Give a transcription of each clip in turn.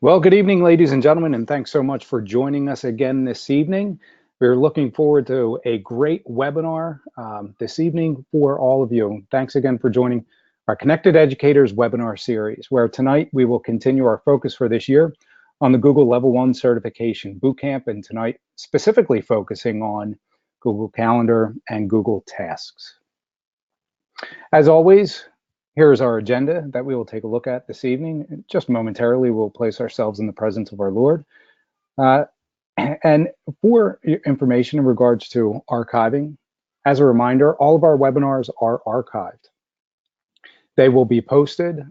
Well, good evening, ladies and gentlemen, and thanks so much for joining us again this evening. We're looking forward to a great webinar this evening for all of you. Thanks again for joining our Connected Educators webinar series, where tonight we will continue our focus for this year on the Google Level 1 Certification Bootcamp, and tonight specifically focusing on Google Calendar and Google Tasks. As always, here's our agenda that we will take a look at this evening. Just momentarily, we'll place ourselves in the presence of our Lord. And for information in regards to archiving, as a reminder, all of our webinars are archived. They will be posted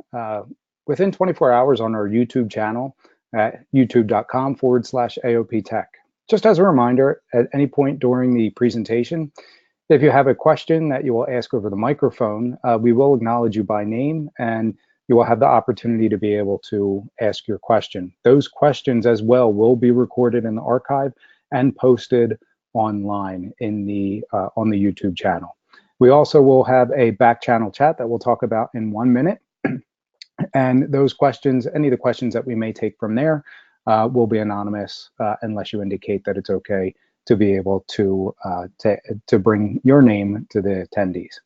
within 24 hours on our YouTube channel at youtube.com/AoP Tech. Just as a reminder, at any point during the presentation, if you have a question that you will ask over the microphone, we will acknowledge you by name and you will have the opportunity to be able to ask your question. Those questions as well will be recorded in the archive and posted online in the on the YouTube channel. We also will have a back channel chat that we'll talk about in 1 minute. And those questions, any of the questions that we may take from there will be anonymous unless you indicate that it's okay to be able to bring your name to the attendees.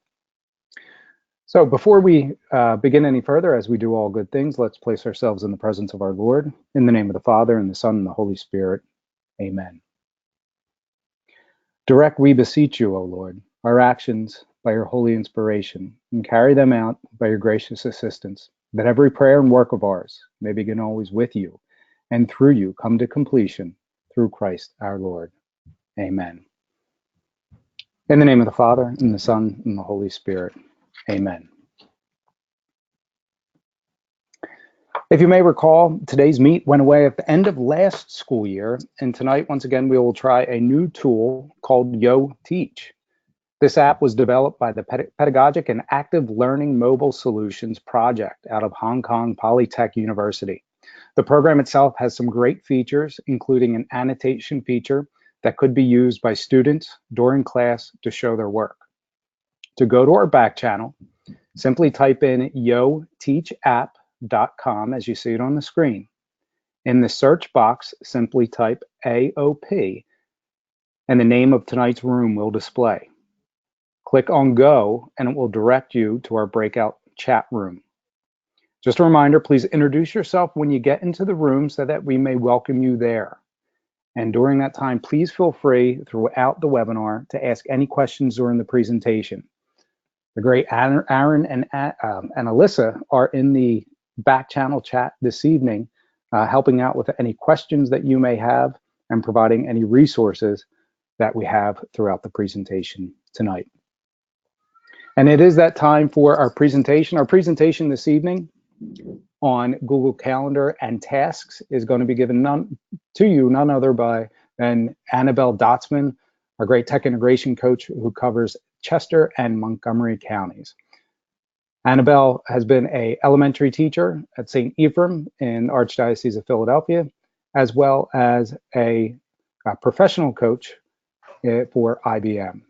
So before we begin any further, as we do all good things, let's place ourselves in the presence of our Lord. In the name of the Father, and the Son, and the Holy Spirit. Amen. Direct, we beseech you, O Lord, our actions by your holy inspiration, and carry them out by your gracious assistance, that every prayer and work of ours may begin always with you, and through you come to completion, through Christ our Lord. Amen. In the name of the Father, and the Son, and the Holy Spirit. Amen. If you may recall, today's meet went away at the end of last school year, and tonight, once again, we will try a new tool called Yo Teach. This app was developed by the Pedagogic and Active Learning Mobile Solutions project out of Hong Kong Polytech University. The program itself has some great features, including an annotation feature that could be used by students during class to show their work. To go to our back channel, simply type in yoteachapp.com as you see it on the screen. In the search box, simply type AoP, and the name of tonight's room will display. Click on Go, and it will direct you to our breakout chat room. Just a reminder, please introduce yourself when you get into the room so that we may welcome you there. And during that time, please feel free throughout the webinar to ask any questions during the presentation. The great Aaron and Alyssa are in the back channel chat this evening, helping out with any questions that you may have and providing any resources that we have throughout the presentation tonight. And it is that time for our presentation. Our presentation this evening on Google Calendar and Tasks is going to be given none other than Annabel Dotzman, our great tech integration coach who covers Chester and Montgomery counties. Annabel has been an elementary teacher at St. Ephraim in the Archdiocese of Philadelphia, as well as a professional coach for IBM.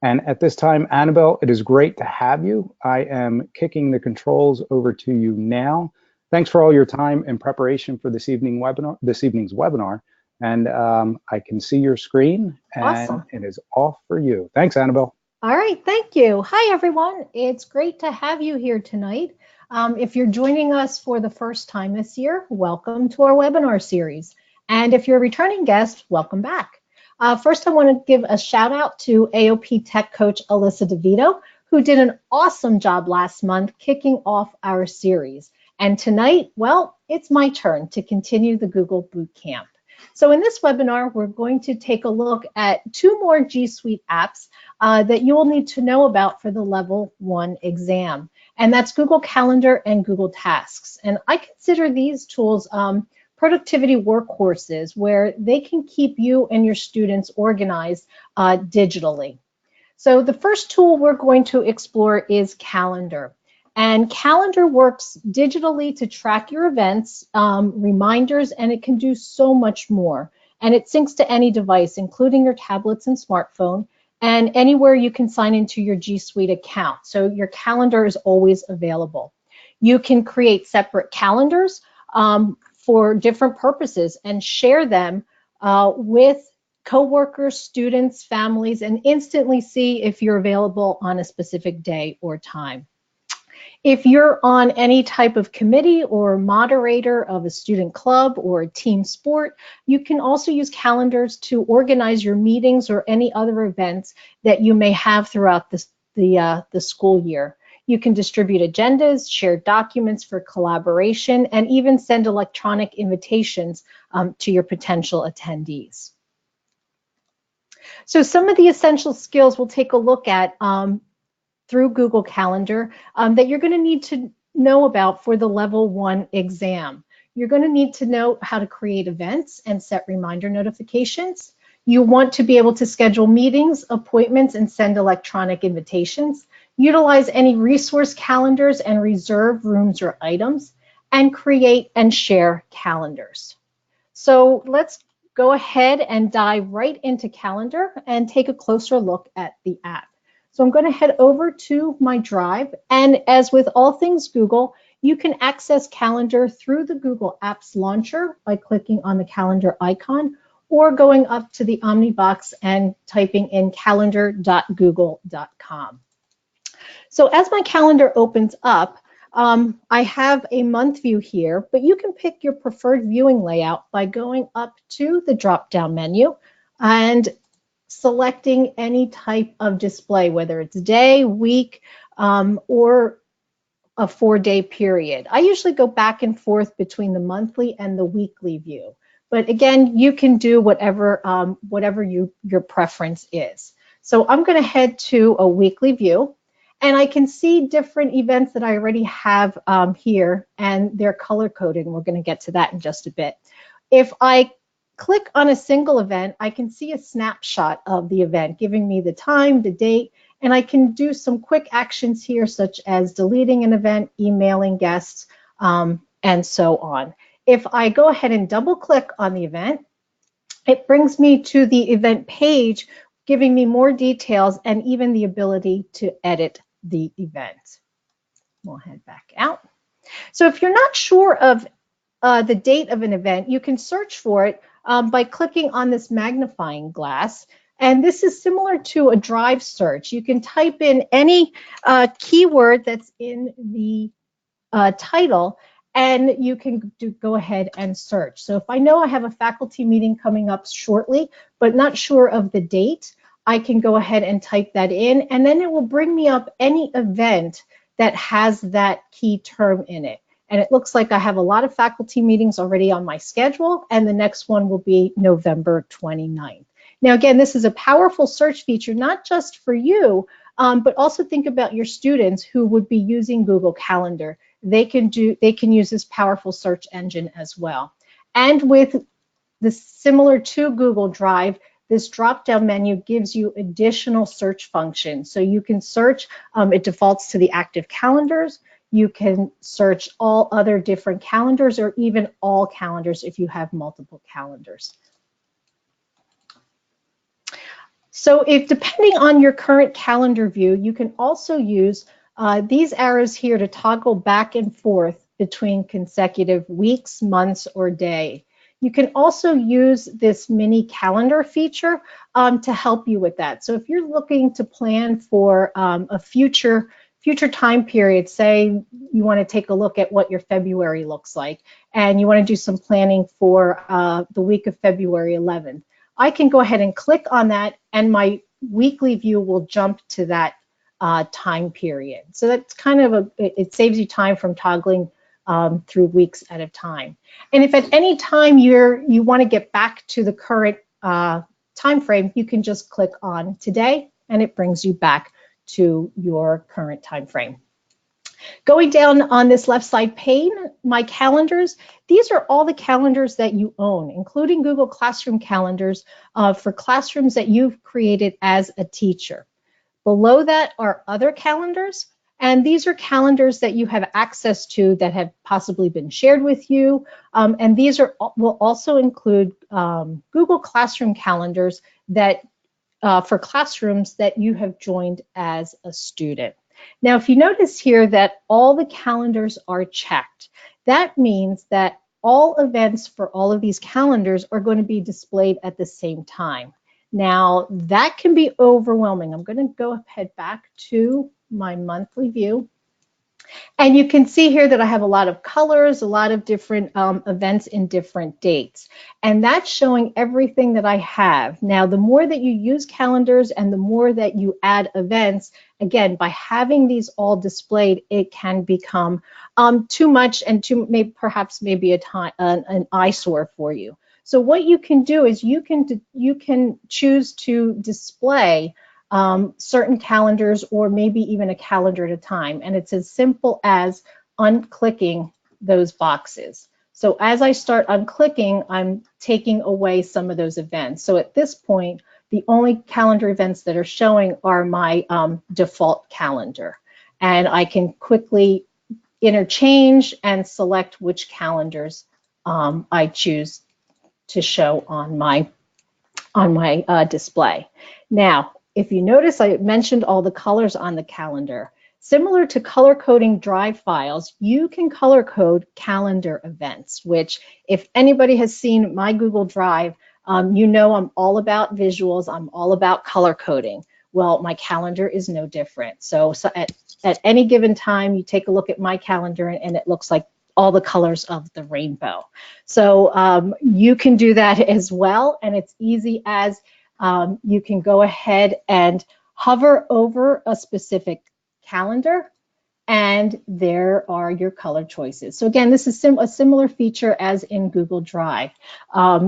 And at this time, Annabel, it is great to have you. I am kicking the controls over to you now. Thanks for all your time in preparation for this evening's webinar. And I can see your screen, and awesome. It is off for you. Thanks, Annabel. All right, thank you. Hi, everyone. It's great to have you here tonight. If you're joining us for the first time this year, welcome to our webinar series. And if you're a returning guest, welcome back. First, I want to give a shout out to AoP Tech Coach Alyssa DeVito, who did an awesome job last month kicking off our series. And tonight, well, it's my turn to continue the Google Bootcamp. So in this webinar, we're going to take a look at 2 more G Suite apps that you will need to know about for the Level 1 exam. And that's Google Calendar and Google Tasks. And I consider these tools productivity workhorses where they can keep you and your students organized digitally. So the first tool we're going to explore is Calendar. And Calendar works digitally to track your events, reminders, and it can do so much more. And it syncs to any device, including your tablets and smartphone, and anywhere you can sign into your G Suite account. So your calendar is always available. You can create separate calendars for different purposes and share them with coworkers, students, families, and instantly see if you're available on a specific day or time. If you're on any type of committee or moderator of a student club or a team sport, you can also use calendars to organize your meetings or any other events that you may have throughout the school year. You can distribute agendas, share documents for collaboration, and even send electronic invitations to your potential attendees. So some of the essential skills we'll take a look at through Google Calendar that you're going to need to know about for the Level 1 exam. You're going to need to know how to create events and set reminder notifications. You want to be able to schedule meetings, appointments, and send electronic invitations. Utilize any resource calendars and reserve rooms or items, and create and share calendars. So let's go ahead and dive right into Calendar and take a closer look at the app. So I'm going to head over to my Drive, and as with all things Google, you can access Calendar through the Google Apps launcher by clicking on the calendar icon or going up to the Omnibox and typing in calendar.google.com. So as my calendar opens up, I have a month view here, but you can pick your preferred viewing layout by going up to the drop-down menu and selecting any type of display, whether it's day, week, or a 4-day period. I usually go back and forth between the monthly and the weekly view. But again, you can do whatever your preference is. So I'm going to head to a weekly view, and I can see different events that I already have here, and they're color coded. We're going to get to that in just a bit. If I click on a single event, I can see a snapshot of the event, giving me the time, the date, and I can do some quick actions here, such as deleting an event, emailing guests, and so on. If I go ahead and double click on the event, it brings me to the event page, giving me more details and even the ability to edit the event. We'll head back out. So if you're not sure of the date of an event, you can search for it by clicking on this magnifying glass. And this is similar to a Drive search. You can type in any keyword that's in the title, and you can go ahead and search. So if I know I have a faculty meeting coming up shortly, but not sure of the date, I can go ahead and type that in, and then it will bring me up any event that has that key term in it. And it looks like I have a lot of faculty meetings already on my schedule, and the next one will be November 29th. Now, again, this is a powerful search feature, not just for you, but also think about your students who would be using Google Calendar. They can use this powerful search engine as well. And with the similar to Google Drive, this drop-down menu gives you additional search functions. So you can search, it defaults to the active calendars. You can search all other different calendars, or even all calendars if you have multiple calendars. So if, depending on your current calendar view, you can also use these arrows here to toggle back and forth between consecutive weeks, months, or day. You can also use this mini calendar feature to help you with that. So if you're looking to plan for a future time period, say you want to take a look at what your February looks like, and you want to do some planning for the week of February 11th, I can go ahead and click on that, and my weekly view will jump to that time period. So that's kind of it saves you time from toggling through weeks at a time. And if at any time you want to get back to the current time frame, you can just click on today, and it brings you back to your current time frame. Going down on this left side pane, my calendars, these are all the calendars that you own, including Google Classroom calendars for classrooms that you've created as a teacher. Below that are other calendars, and these are calendars that you have access to that have possibly been shared with you, and these will also include Google Classroom calendars that for classrooms that you have joined as a student. Now, if you notice here that all the calendars are checked, that means that all events for all of these calendars are going to be displayed at the same time. Now, that can be overwhelming. I'm going to go ahead back to my monthly view. And you can see here that I have a lot of colors, a lot of different events in different dates. And that's showing everything that I have. Now, the more that you use calendars and the more that you add events, again, by having these all displayed, it can become too much and perhaps maybe an eyesore for you. So what you can do is you can choose to display certain calendars or maybe even a calendar at a time. And it's as simple as unclicking those boxes. So as I start unclicking, I'm taking away some of those events. So at this point, the only calendar events that are showing are my default calendar. And I can quickly interchange and select which calendars I choose to show on my display. Now, if you notice, I mentioned all the colors on the calendar. Similar to color coding Drive files, you can color code calendar events, which if anybody has seen my Google Drive, you know I'm all about visuals, I'm all about color coding. Well, my calendar is no different. So at any given time, you take a look at my calendar and it looks like all the colors of the rainbow. So you can do that as well, and it's easy as you can go ahead and hover over a specific calendar, and there are your color choices. So again, this is a similar feature as in Google Drive.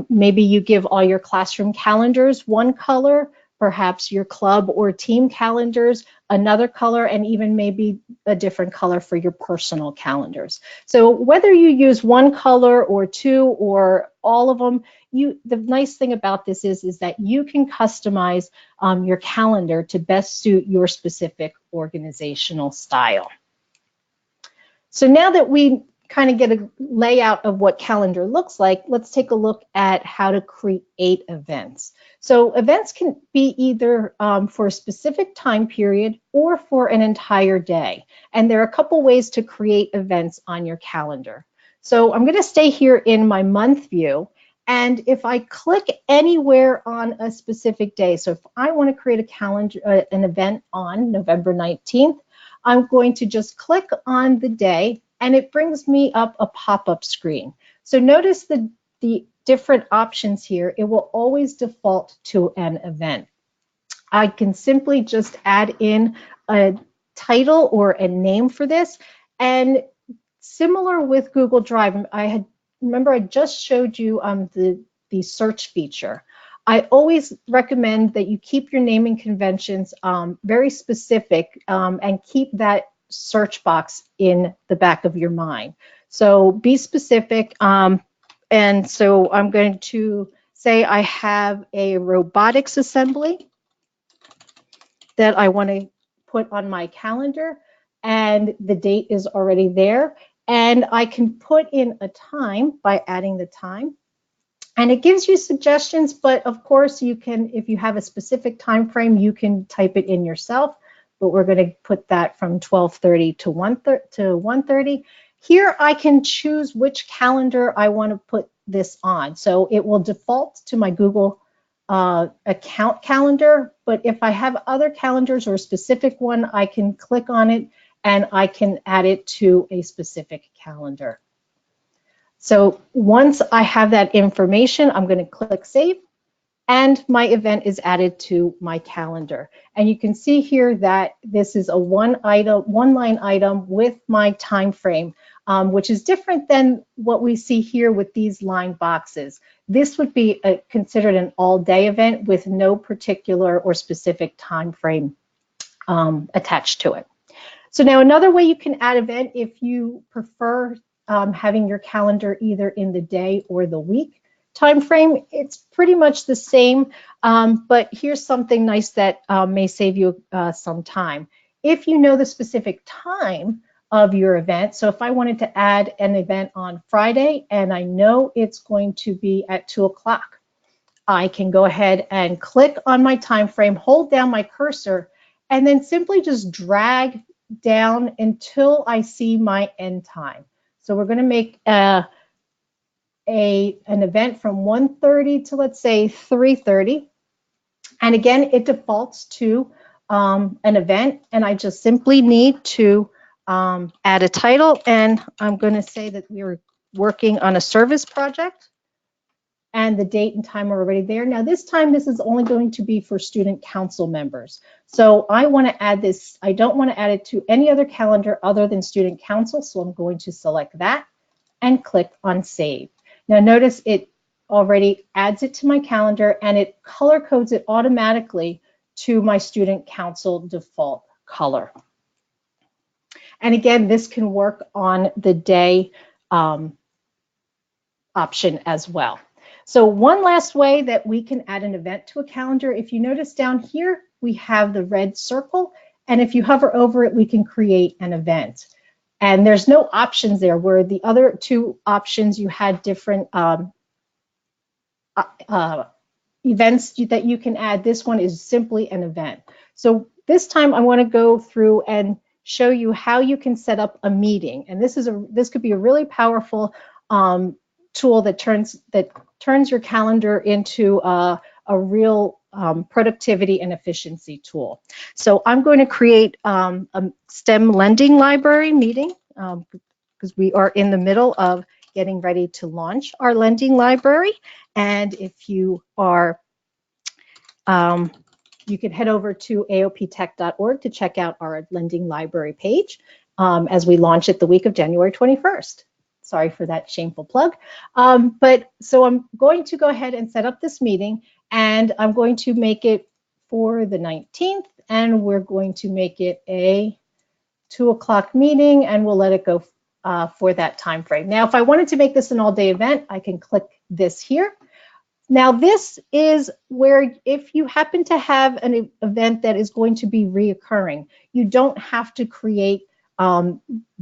Maybe you give all your classroom calendars one color, perhaps your club or team calendars another color, and even maybe a different color for your personal calendars. So whether you use one color or two or all of them, the nice thing about this is that you can customize your calendar to best suit your specific organizational style. So now that we kind of get a layout of what calendar looks like, let's take a look at how to create events. So events can be either for a specific time period or for an entire day. And there are a couple ways to create events on your calendar. So I'm going to stay here in my month view. And if I click anywhere on a specific day, so if I want to create a calendar, an event on November 19th, I'm going to just click on the day and it brings me up a pop-up screen. So notice the different options here. It will always default to an event. I can simply just add in a title or a name for this. And similar with Google Drive, remember I just showed you the search feature. I always recommend that you keep your naming conventions very specific and keep that search box in the back of your mind. So be specific. And so I'm going to say I have a robotics assembly that I want to put on my calendar, and the date is already there. And I can put in a time by adding the time. And it gives you suggestions, but of course you can, if you have a specific time frame, you can type it in yourself. But we're going to put that from 12:30 to 1:30. Here I can choose which calendar I want to put this on. So it will default to my Google account calendar, but if I have other calendars or a specific one, I can click on it and I can add it to a specific calendar. So once I have that information, I'm going to click Save, and my event is added to my calendar. And you can see here that this is a one-line item with my time frame, which is different than what we see here with these line boxes. This would be considered an all-day event with no particular or specific time frame attached to it. So now another way you can add event, if you prefer having your calendar either in the day or the week time frame, it's pretty much the same, but here's something nice that may save you some time. If you know the specific time of your event, so if I wanted to add an event on Friday and I know it's going to be at 2 o'clock, I can go ahead and click on my time frame, hold down my cursor, and then simply just drag down until I see my end time. So we're going to make an event from 1:30 to, let's say, 3:30. And again, it defaults to an event, and I just simply need to add a title, and I'm going to say that we're working on a service project, and the date and time are already there. Now this time, this is only going to be for student council members. So I want to add this, I don't want to add it to any other calendar other than student council, so I'm going to select that and click on save. Now notice it already adds it to my calendar, and it color codes it automatically to my student council default color. And again, this can work on the day option as well. So one last way that we can add an event to a calendar, if you notice down here, we have the red circle, and if you hover over it, we can create an event. And there's no options there, where the other two options you had different events that you can add. This one is simply an event. So this time I want to go through and show you how you can set up a meeting. And this could be a really powerful tool that turns your calendar into a real productivity and efficiency tool. So I'm going to create a STEM lending library meeting because we are in the middle of getting ready to launch our lending library. And if you are, you can head over to aoptech.org to check out our lending library page as we launch it the week of January 21st. Sorry for that shameful plug. So I'm going to go ahead and set up this meeting, and I'm going to make it for the 19th, and we're going to make it a 2 o'clock meeting, and we'll let it go for that time frame. Now, if I wanted to make this an all-day event, I can click this here. Now, this is where if you happen to have an event that is going to be reoccurring, you don't have to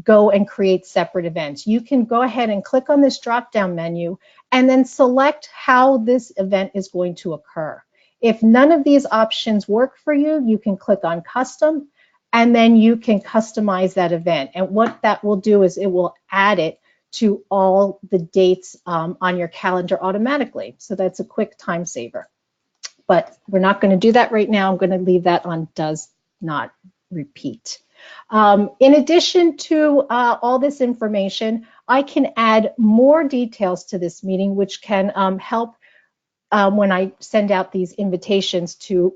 go and create separate events. You can go ahead and click on this drop-down menu and then select how this event is going to occur. If none of these options work for you, you can click on custom, and then you can customize that event. And what that will do is it will add it to all the dates on your calendar automatically. So that's a quick time saver. But we're not going to do that right now. I'm going to leave that on does not repeat. In addition to all this information, I can add more details to this meeting, which can help when I send out these invitations to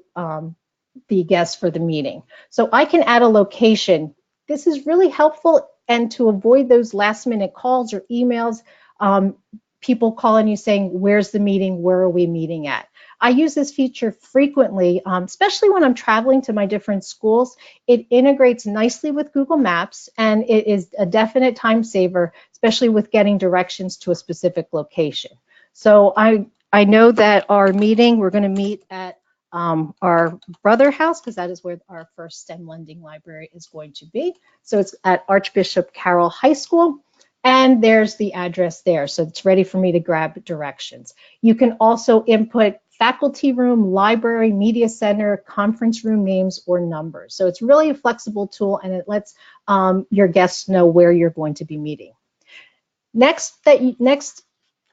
the guests for the meeting. So I can add a location. This is really helpful, and to avoid those last-minute calls or emails, people calling you saying, where's the meeting, where are we meeting at? I use this feature frequently, especially when I'm traveling to my different schools. It integrates nicely with Google Maps, and it is a definite time saver, especially with getting directions to a specific location. So I know that our meeting, we're going to meet at our brother house, because that is where our first STEM lending library is going to be. So it's at Archbishop Carroll High School. And there's the address there, so it's ready for me to grab directions. You can also input faculty room, library, media center, conference room names, or numbers. So it's really a flexible tool, and it lets your guests know where you're going to be meeting. Next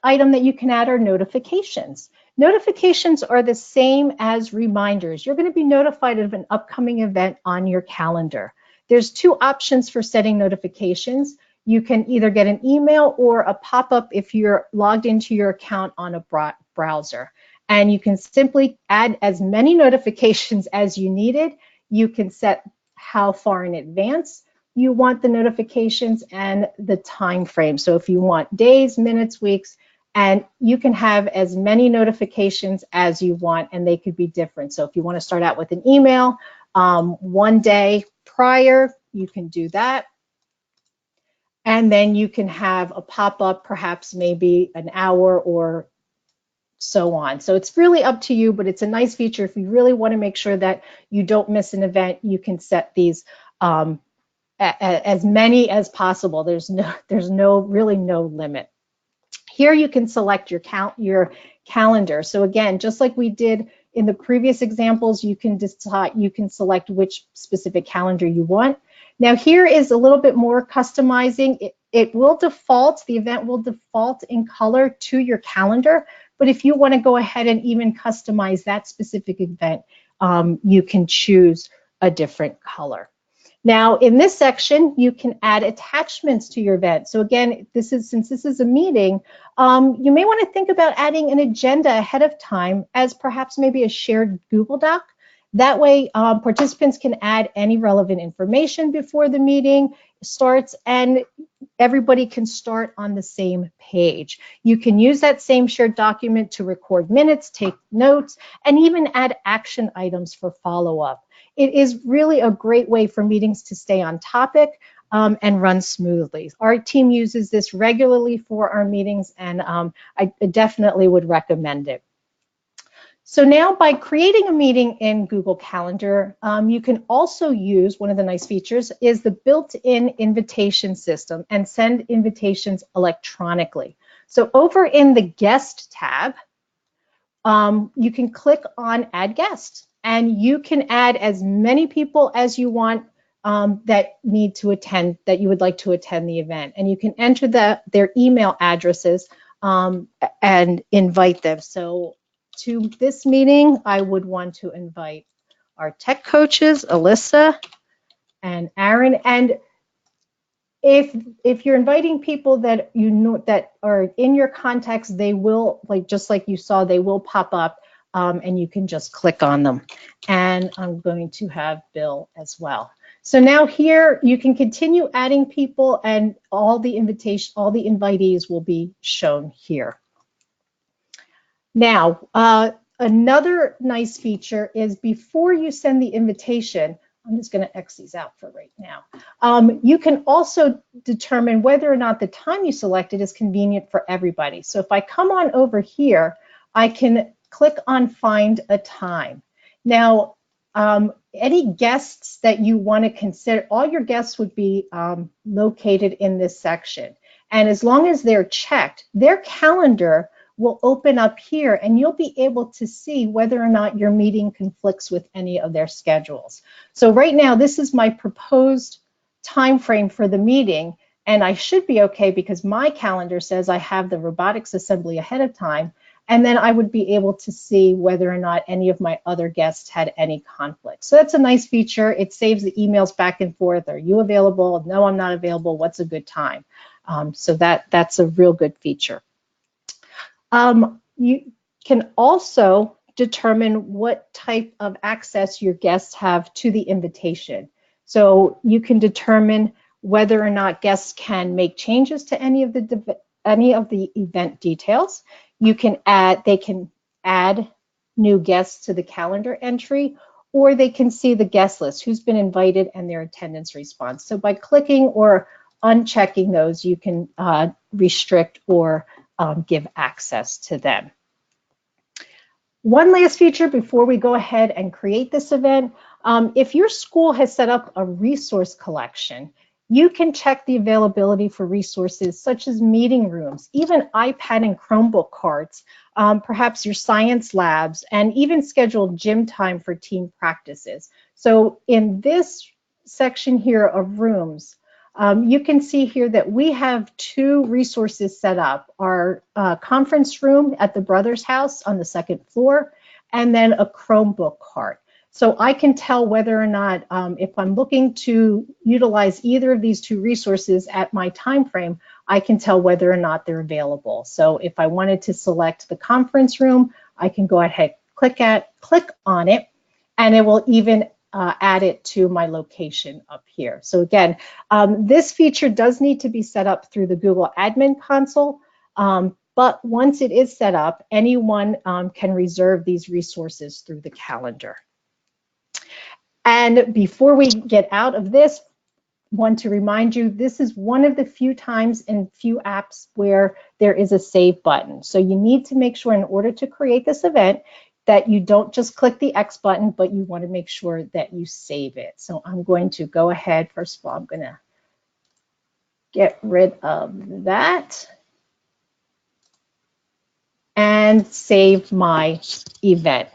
item that you can add are notifications. Notifications are the same as reminders. You're going to be notified of an upcoming event on your calendar. There's two options for setting notifications. You can either get an email or a pop-up if you're logged into your account on a browser. And you can simply add as many notifications as you needed. You can set how far in advance you want the notifications and the time frame. So if you want days, minutes, weeks, and you can have as many notifications as you want, and they could be different. So if you want to start out with an email 1 day prior, you can do that. And then you can have a pop-up, perhaps maybe an hour or so on. So it's really up to you, but it's a nice feature. If you really want to make sure that you don't miss an event, you can set these as many as possible. There's really no limit. Here you can select your calendar. So again, just like we did in the previous examples, you can select which specific calendar you want. Now here is a little bit more customizing. it will default, the event will default in color to your calendar, but if you want to go ahead and even customize that specific event, you can choose a different color. Now, in this section, you can add attachments to your event. So again, since this is a meeting, you may want to think about adding an agenda ahead of time as perhaps maybe a shared Google Doc. That way, participants can add any relevant information before the meeting starts, and everybody can start on the same page. You can use that same shared document to record minutes, take notes, and even add action items for follow-up. It is really a great way for meetings to stay on topic and run smoothly. Our team uses this regularly for our meetings, and I definitely would recommend it. So now, by creating a meeting in Google Calendar, you can also use, one of the nice features is the built-in invitation system, and send invitations electronically. So over in the Guest tab, you can click on Add Guest, and you can add as many people as you want that need to attend, that you would like to attend the event. And you can enter their email addresses and invite them. So to this meeting, I would want to invite our tech coaches, Alyssa and Aaron. And if you're inviting people that you know that are in your contacts, they will, just like you saw, they will pop up, and you can just click on them. And I'm going to have Bill as well. So now here you can continue adding people, and all the invitees will be shown here. Now, another nice feature is before you send the invitation, I'm just going to X these out for right now. You can also determine whether or not the time you selected is convenient for everybody. So if I come on over here, I can click on Find a Time. Now, any guests that you want to consider, all your guests would be located in this section. And as long as they're checked, their calendar will open up here, and you'll be able to see whether or not your meeting conflicts with any of their schedules. So right now, this is my proposed time frame for the meeting, and I should be okay because my calendar says I have the robotics assembly ahead of time, and then I would be able to see whether or not any of my other guests had any conflict. So that's a nice feature. It saves the emails back and forth. Are you available? No, I'm not available. What's a good time? So that's a real good feature. You can also determine what type of access your guests have to the invitation. So you can determine whether or not guests can make changes to any of the event details. They can add new guests to the calendar entry, or they can see the guest list, who's been invited, and their attendance response. So by clicking or unchecking those, you can restrict or give access to them. One last feature before we go ahead and create this event, if your school has set up a resource collection, you can check the availability for resources such as meeting rooms, even iPad and Chromebook cards, perhaps your science labs, and even schedule gym time for team practices. So in this section here of rooms, you can see here that we have 2 resources set up, our conference room at the Brothers House on the 2nd floor, and then a Chromebook cart. So I can tell whether or not, if I'm looking to utilize either of these 2 resources at my time frame, I can tell whether or not they're available. So if I wanted to select the conference room, I can go ahead, click on it, and it will even add it to my location up here. So again, this feature does need to be set up through the Google Admin Console, but once it is set up, anyone can reserve these resources through the calendar. And before we get out of this, want to remind you, this is one of the few times in few apps where there is a save button. So you need to make sure in order to create this event that you don't just click the X button, but you want to make sure that you save it. So I'm going to go ahead. First of all, I'm going to get rid of that and save my event.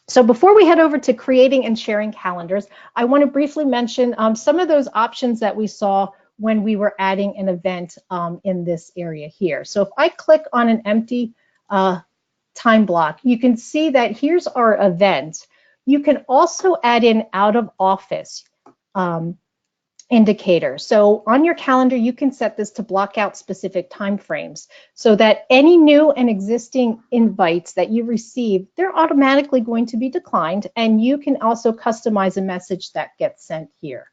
So before we head over to creating and sharing calendars, I want to briefly mention some of those options that we saw when we were adding an event in this area here. So if I click on an empty time block, you can see that here's our event. You can also add in out of office indicator. So on your calendar, you can set this to block out specific time frames so that any new and existing invites that you receive, they're automatically going to be declined, and you can also customize a message that gets sent here.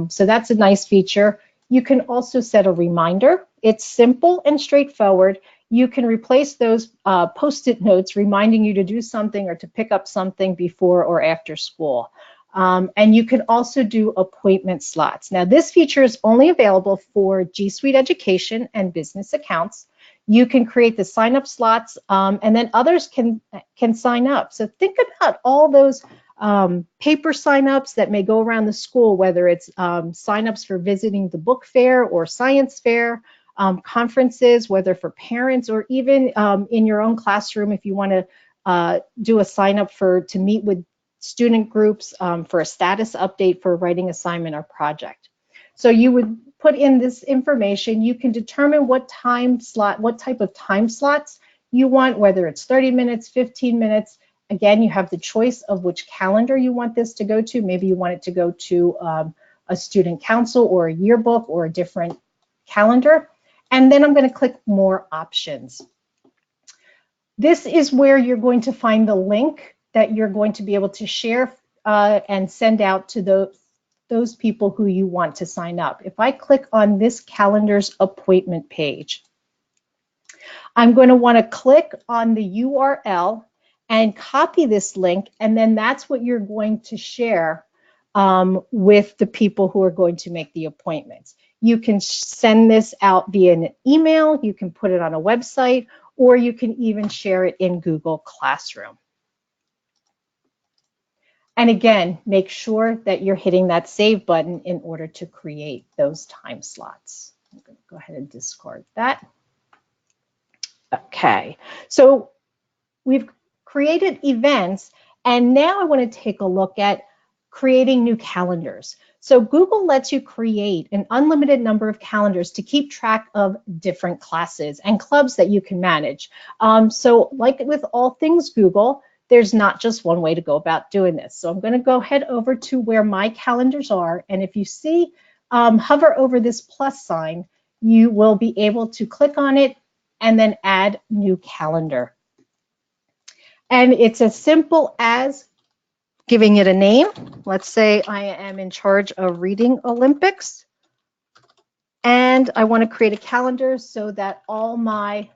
So that's a nice feature. You can also set a reminder. It's simple and straightforward. You can replace those post-it notes reminding you to do something or to pick up something before or after school. And you can also do appointment slots. Now, this feature is only available for G Suite Education and business accounts. You can create the sign-up slots, and then others can sign up. So think about all those paper sign-ups that may go around the school, whether it's sign-ups for visiting the book fair or science fair, conferences, whether for parents or even in your own classroom if you want to do a sign-up to meet with student groups for a status update for a writing assignment or project. So you would put in this information. You can determine what type of time slots you want, whether it's 30 minutes, 15 minutes. Again, you have the choice of which calendar you want this to go to. Maybe you want it to go to a student council or a yearbook or a different calendar. And then I'm going to click More Options. This is where you're going to find the link that you're going to be able to share and send out to those people who you want to sign up. If I click on this calendar's appointment page, I'm going to want to click on the URL and copy this link, and then that's what you're going to share with the people who are going to make the appointments. You can send this out via an email, you can put it on a website, or you can even share it in Google Classroom. And again, make sure that you're hitting that save button in order to create those time slots. I'm going to go ahead and discard that. Okay, so we've created events, and now I want to take a look at creating new calendars. So Google lets you create an unlimited number of calendars to keep track of different classes and clubs that you can manage. So like with all things Google, there's not just one way to go about doing this. So I'm going to go head over to where my calendars are, and if you see, hover over this plus sign, you will be able to click on it and then add new calendar. And it's as simple as giving it a name. Let's say I am in charge of Reading Olympics, and I want to create a calendar so that all my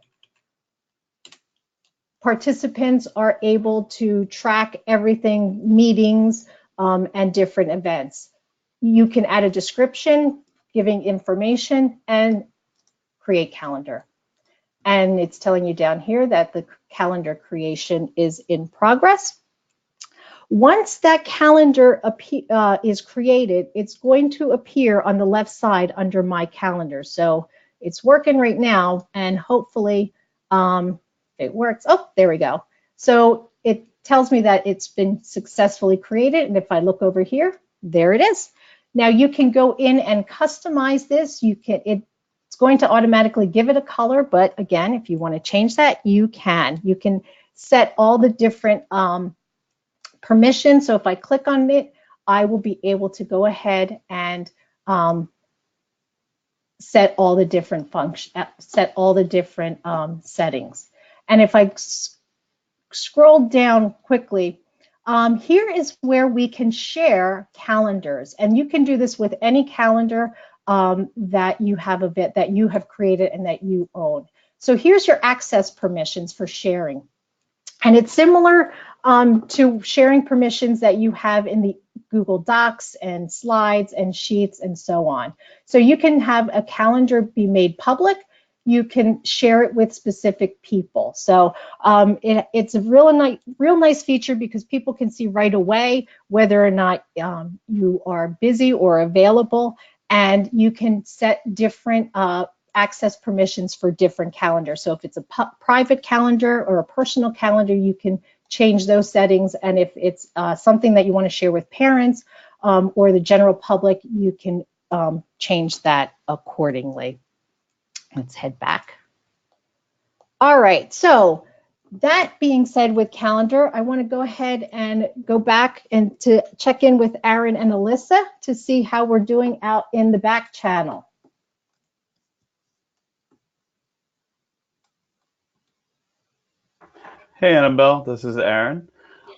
participants are able to track everything, meetings, and different events. You can add a description, giving information, and create calendar. And it's telling you down here that the calendar creation is in progress. Once that calendar is created, it's going to appear on the left side under My Calendar. So it's working right now, and hopefully it works. Oh, there we go. So it tells me that it's been successfully created, and if I look over here, there it is. Now you can go in and customize this. It's going to automatically give it a color, but again, if you want to change that, you can. You can set all the different permissions. So if I click on it, I will be able to go ahead and set all the different settings. And if I scroll down quickly, here is where we can share calendars, and you can do this with any calendar that you have created and that you own. So here's your access permissions for sharing. And it's similar to sharing permissions that you have in the Google Docs and slides and sheets and so on. So you can have a calendar be made public. You can share it with specific people. So it's a real nice feature because people can see right away whether or not you are busy or available, and you can set different access permissions for different calendars. So if it's a private calendar or a personal calendar, you can change those settings. And if it's something that you want to share with parents or the general public, you can change that accordingly. Let's head back. All right, so that being said, with calendar, I want to go ahead and go back and to check in with Aaron and Alyssa to see how we're doing out in the back channel. Hey, Annabelle, this is Aaron.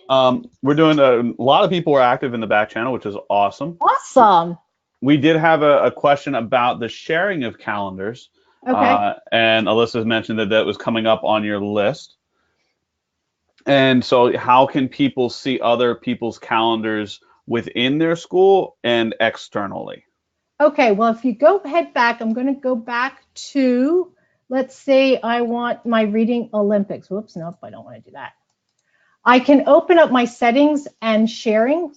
We're doing a lot of people are active in the back channel, which is awesome. Awesome. We did have a question about the sharing of calendars. Okay. And Alyssa's mentioned that was coming up on your list. And so how can people see other people's calendars within their school and externally? Okay, well, if you head back, I'm going to go back to, let's say I want my Reading Olympics. Whoops, nope, I don't want to do that. I can open up my settings and sharing,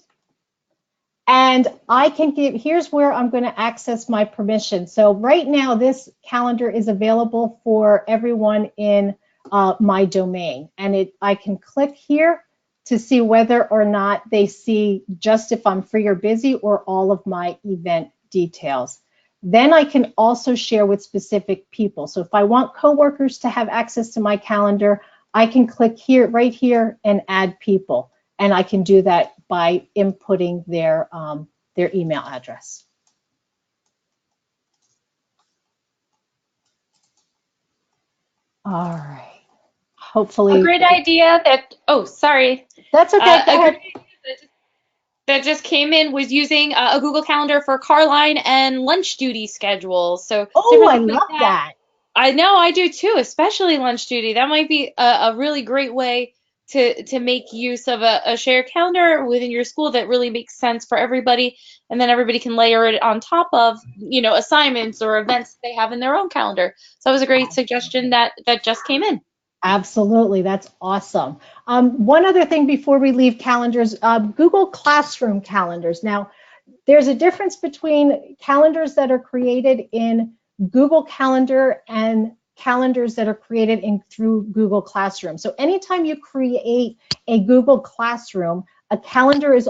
and I can give, here's where I'm going to access my permission. So right now, this calendar is available for everyone in my domain, and I can click here to see whether or not they see just if I'm free or busy or all of my event details. Then I can also share with specific people. So if I want coworkers to have access to my calendar, I can click here, right here, and add people. And I can do that by inputting their email address. All right. Hopefully. A great idea that, oh, sorry. That's okay. Go ahead. That just came in was using a Google Calendar for car line and lunch duty schedules. So Oh, I love that. I know, I do too, especially lunch duty. That might be a really great way to make use of a shared calendar within your school that really makes sense for everybody, and then everybody can layer it on top of, assignments or events they have in their own calendar. So that was a great suggestion that just came in. Absolutely, that's awesome. One other thing before we leave calendars, Google Classroom calendars. Now, there's a difference between calendars that are created in Google Calendar and calendars that are created through Google Classroom. So anytime you create a Google Classroom, a calendar is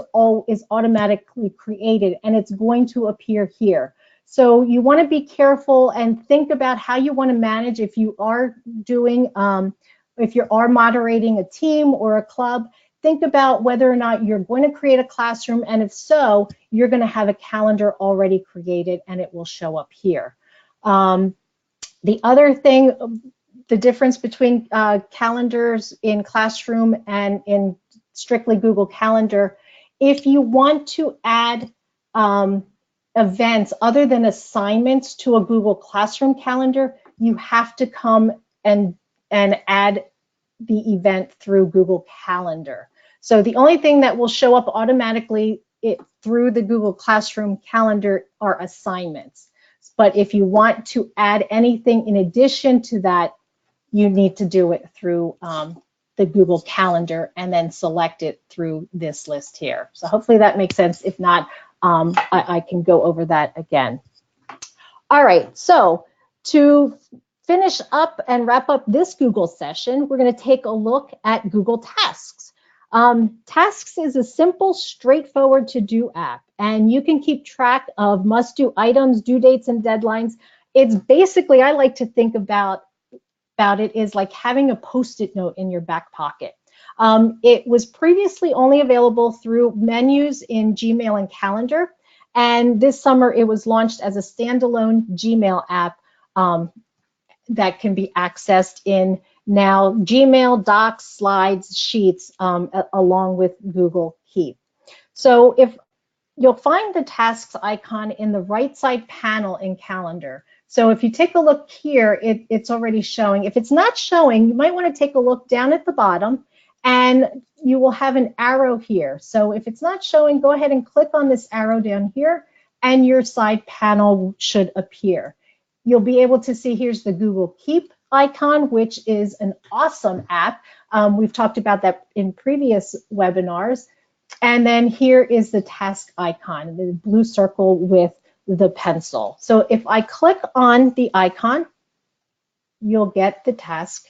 automatically created, and it's going to appear here. So you want to be careful and think about how you want to manage if you are doing, if you are moderating a team or a club. Think about whether or not you're going to create a classroom, and if so, you're going to have a calendar already created and it will show up here. The other thing, the difference between calendars in Classroom and in strictly Google Calendar, if you want to add events other than assignments to a Google Classroom calendar, you have to come and add the event through Google Calendar. So the only thing that will show up automatically through the Google Classroom calendar are assignments. But if you want to add anything in addition to that, you need to do it through the Google Calendar and then select it through this list here. So hopefully that makes sense. If not, I can go over that again. All right, so to finish up and wrap up this Google session, we're going to take a look at Google Tasks. Tasks is a simple, straightforward to-do app, and you can keep track of must-do items, due dates, and deadlines. It's basically, I like to think about it is like having a Post-it note in your back pocket. It was previously only available through menus in Gmail and Calendar, and this summer it was launched as a standalone Gmail app that can be accessed in now Gmail, Docs, Slides, Sheets, along with Google Keep. So if you'll find the tasks icon in the right side panel in Calendar. So if you take a look here, it's already showing. If it's not showing, you might want to take a look down at the bottom, and you will have an arrow here. So if it's not showing, go ahead and click on this arrow down here, and your side panel should appear. You'll be able to see here's the Google Keep icon, which is an awesome app. We've talked about that in previous webinars. And then here is the task icon, the blue circle with the pencil. So if I click on the icon, you'll get the task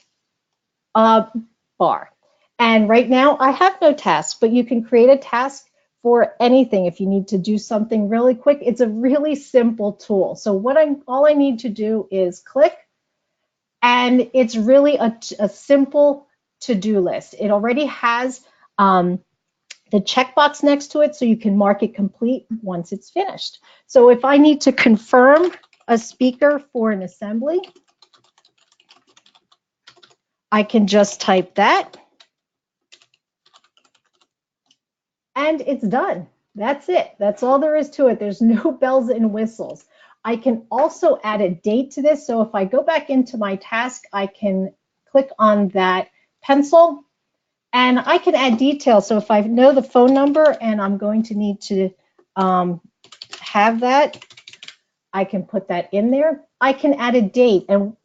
bar. And right now I have no task, but you can create a task for anything. If you need to do something really quick, it's a really simple tool. So all I need to do is click, and it's really a simple to-do list. It already has the checkbox next to it, so you can mark it complete once it's finished. So if I need to confirm a speaker for an assembly, I can just type that, and it's done. That's it. That's all there is to it. There's no bells and whistles. I can also add a date to this. So if I go back into my task, I can click on that pencil, and I can add details. So if I know the phone number and I'm going to need to have that, I can put that in there. I can add a date, and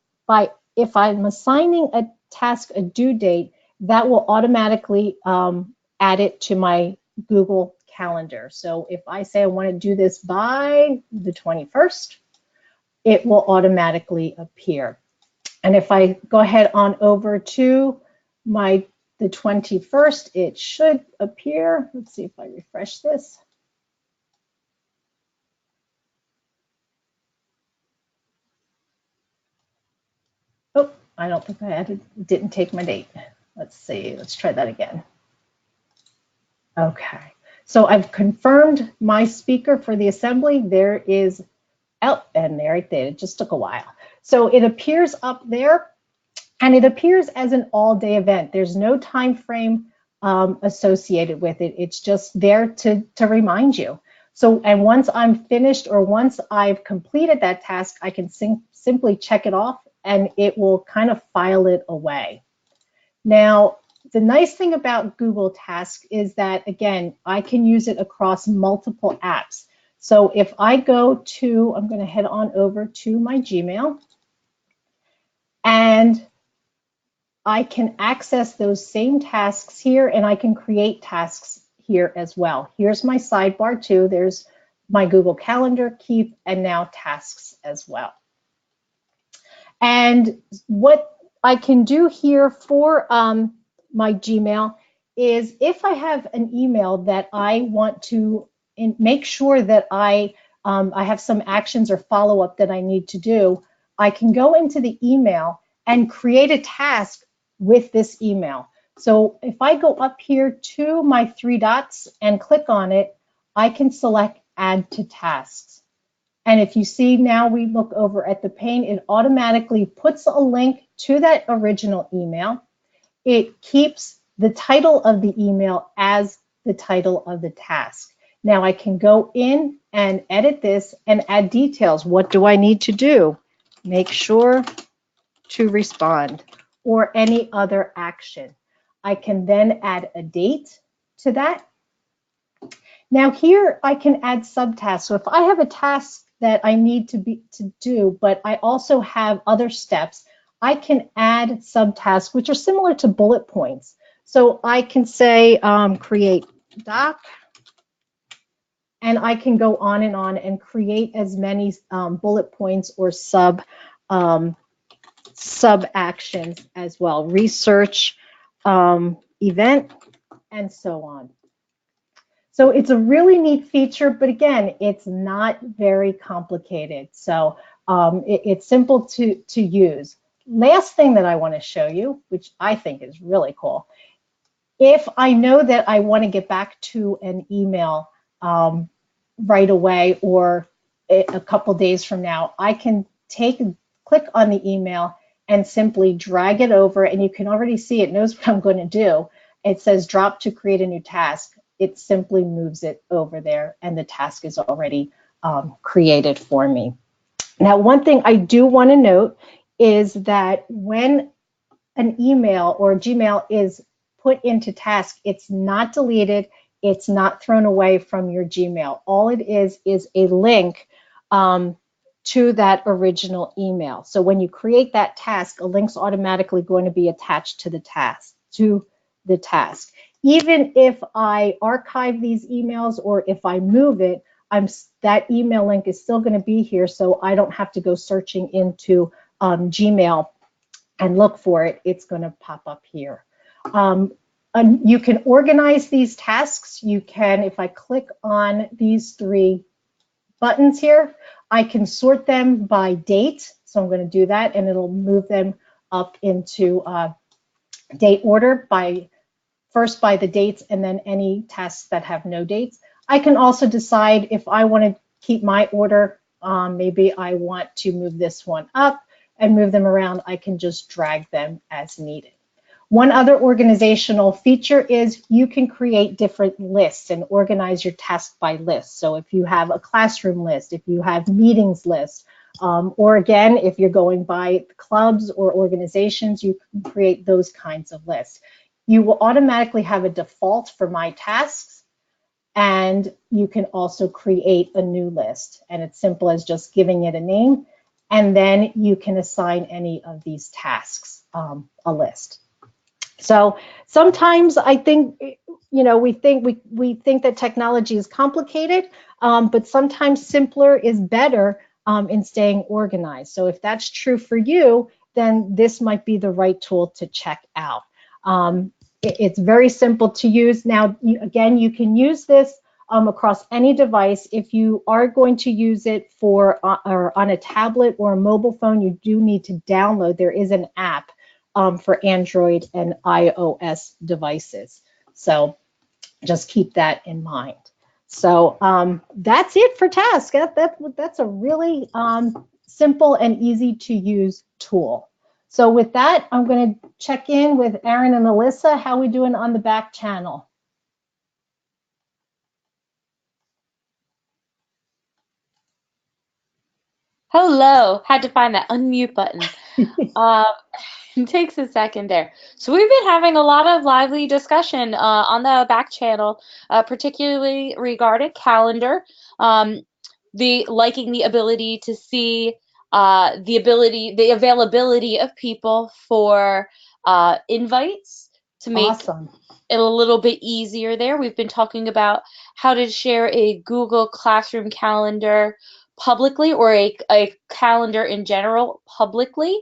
if I'm assigning a task a due date, that will automatically add it to my Google Calendar. So if I say I want to do this by the 21st, it will automatically appear. And if I go ahead on over to the 21st, it should appear. Let's see if I refresh this. Oh, I don't think I added, didn't take my date. Let's see, let's try that again. Okay, so I've confirmed my speaker for the assembly. There is, oh, and there it did, it just took a while. So it appears up there, and it appears as an all-day event. There's no time frame associated with it. It's just there to remind you. So, and once I'm finished, or once I've completed that task, I can simply check it off, and it will kind of file it away. Now, the nice thing about Google Tasks is that, again, I can use it across multiple apps. So if I go to, I'm going to head on over to my Gmail, and I can access those same tasks here, and I can create tasks here as well. Here's my sidebar too. There's my Google Calendar, Keep, and now tasks as well. And what I can do here for my Gmail is, if I have an email that I want to make sure that I have some actions or follow-up that I need to do, I can go into the email and create a task with this email. So if I go up here to my three dots and click on it, I can select Add to Tasks. And if you see now, we look over at the pane, it automatically puts a link to that original email. It keeps the title of the email as the title of the task. Now I can go in and edit this and add details. What do I need to do? Make sure to respond, or any other action. I can then add a date to that. Now here I can add subtasks. So if I have a task that I need to do, but I also have other steps, I can add subtasks, which are similar to bullet points. So I can say create doc, and I can go on and create as many bullet points or sub actions as well. Research, event, and so on. So it's a really neat feature, but again, it's not very complicated. So it's simple to use. Last thing that I want to show you, which I think is really cool, if I know that I want to get back to an email right away, or a couple days from now, I can click on the email and simply drag it over, and you can already see it knows what I'm going to do. It says drop to create a new task. It simply moves it over there, and the task is already created for me. Now, one thing I do want to note is that when an email or Gmail is put into task, it's not deleted, it's not thrown away from your Gmail. All it is a link to that original email. So when you create that task, a link's automatically going to be attached to the task. Even if I archive these emails, or if I move it, that email link is still going to be here, so I don't have to go searching into Gmail and look for it. It's going to pop up here. You can organize these tasks. You can, if I click on these 3 buttons here, I can sort them by date. So I'm going to do that, and it'll move them up into date order first by the dates, and then any tasks that have no dates. I can also decide if I want to keep my order. Maybe I want to move this one up and move them around. I can just drag them as needed. One other organizational feature is you can create different lists and organize your tasks by list. So if you have a classroom list, if you have meetings list, or again, if you're going by clubs or organizations, you can create those kinds of lists. You will automatically have a default for my tasks, and you can also create a new list. And it's simple as just giving it a name, and then you can assign any of these tasks a list. So sometimes I think, we think that technology is complicated, but sometimes simpler is better in staying organized. So if that's true for you, then this might be the right tool to check out. It's very simple to use. Now, again, you can use this across any device. If you are going to use it or on a tablet or a mobile phone, you do need to download. There is an app for Android and iOS devices. So just keep that in mind. So that's it for tasks. That's a really simple and easy to use tool. So with that, I'm going to check in with Aaron and Alyssa. How are we doing on the back channel? Hello. Had to find that unmute button. It takes a second there. So we've been having a lot of lively discussion on the back channel, particularly regarding calendar, liking the ability to see the availability of people for invites to make Awesome. it a little bit easier there. We've been talking about how to share a Google Classroom calendar publicly, or a calendar in general publicly.